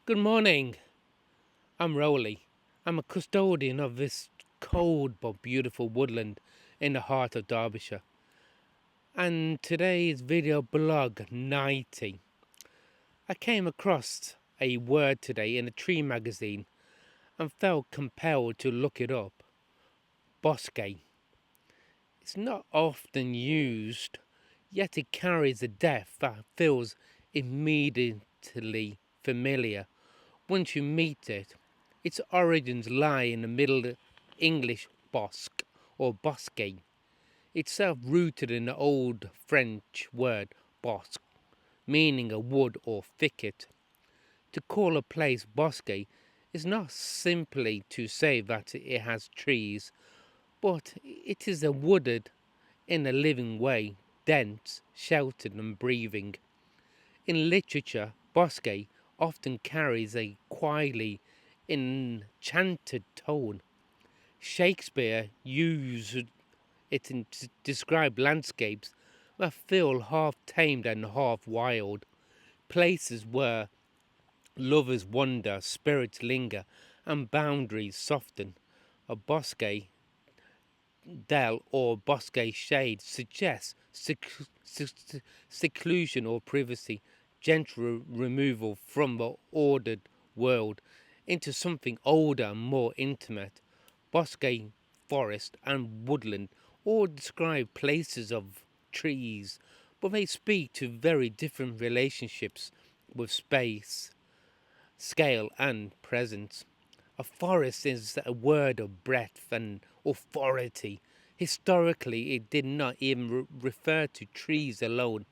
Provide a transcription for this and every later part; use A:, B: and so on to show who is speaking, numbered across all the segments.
A: Good morning. I'm Roly. I'm a custodian of this cold but beautiful woodland in the heart of Derbyshire. And today's video blog 90. I came across a word today in a tree magazine and felt compelled to look it up. Boske. It's not often used, yet it carries a depth that feels immediately familiar once you meet it. Its origins lie in the Middle English bosk or boske, itself rooted in the Old French word bosk, meaning a wood or thicket. To call a place bosque is not simply to say that it has trees, but it is a wooded in a living way, dense, sheltered and breathing. In literature, bosque often carries a quietly enchanted tone. Shakespeare used it to describe landscapes that feel half tamed and half wild, places where lovers wander, spirits linger, and boundaries soften. A bosque dell or bosque shade suggests seclusion or privacy, gentle removal from the ordered world into something older and more intimate. Bosque, forest, and woodland all describe places of trees, but they speak to very different relationships with space, scale, and presence. A forest is a word of breadth and authority. Historically, it did not even refer to trees alone.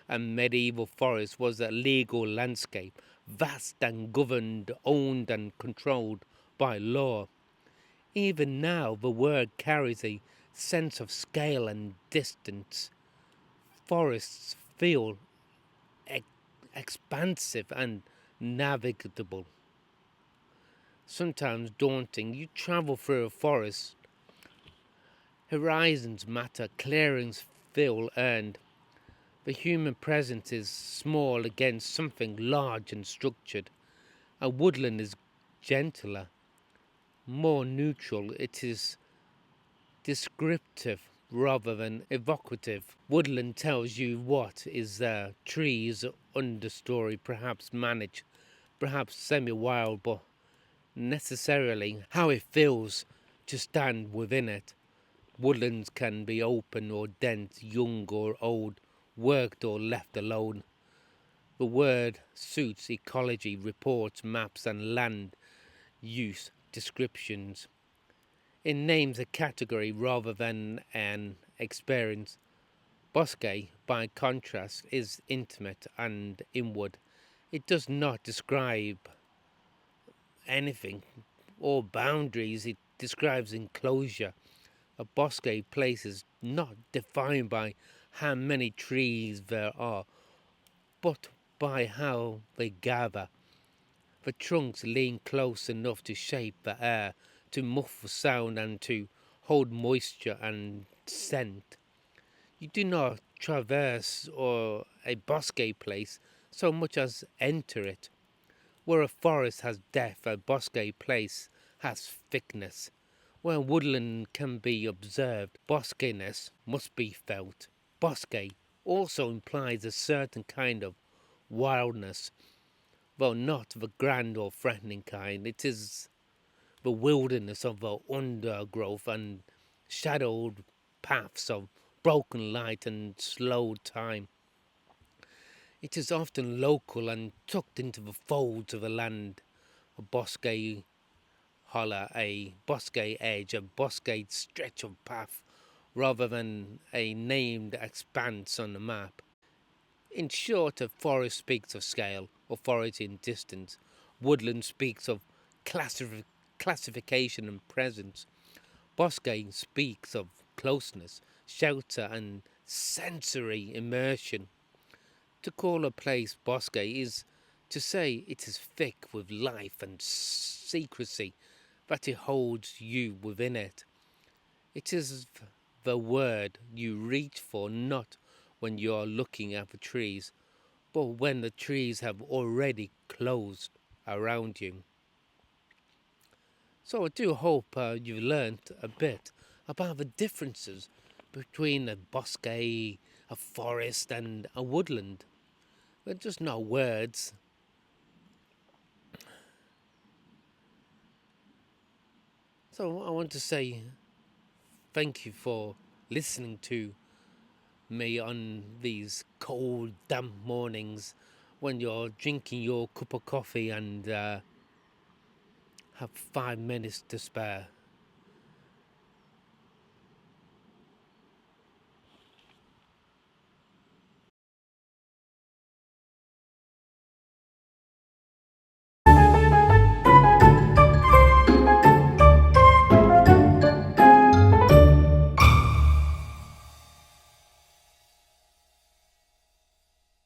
A: A medieval forest was a legal landscape, vast and governed, owned and controlled by law. Even now, the word carries a sense of scale and distance. Forests feel ex- expansive and navigable, sometimes daunting. You travel through a forest, horizons matter, clearings feel earned. The human presence is small against something large and structured. A woodland is gentler, more neutral. It is descriptive rather than evocative. Woodland tells you what is there. Trees, understory, perhaps managed, perhaps semi-wild, but necessarily how it feels to stand within it. Woodlands can be open or dense, young or old, worked or left alone. The word suits ecology reports, maps, and land use descriptions. It names a category rather than an experience. Bosque, by contrast, is intimate and inward. It does not describe anything or boundaries, it describes enclosure. A bosque place is not defined by how many trees there are, but by how they gather. The trunks lean close enough to shape the air, to muffle sound and to hold moisture and scent. You do not traverse or a bosque place so much as enter it. Where a forest has depth, a bosque place has thickness. Where woodland can be observed, boskiness must be felt. Bosque also implies a certain kind of wildness, though not the grand or threatening kind. It is the wilderness of the undergrowth and shadowed paths of broken light and slow time. It is often local and tucked into the folds of the land. A bosque hollow, a bosque edge, a bosque stretch of path, rather than a named expanse on the map. In short, a forest speaks of scale, authority, and distance. Woodland speaks of classification and presence. Bosque speaks of closeness, shelter, and sensory immersion. To call a place bosque is to say it is thick with life and secrecy, that it holds you within it. It is the word you reach for not when you are looking at the trees, but when the trees have already closed around you. So I do hope you've learned a bit about the differences between a boske, a forest and a woodland. They're just not words. So I want to say thank you for listening to me on these cold, damp mornings when you're drinking your cup of coffee and have 5 minutes to spare.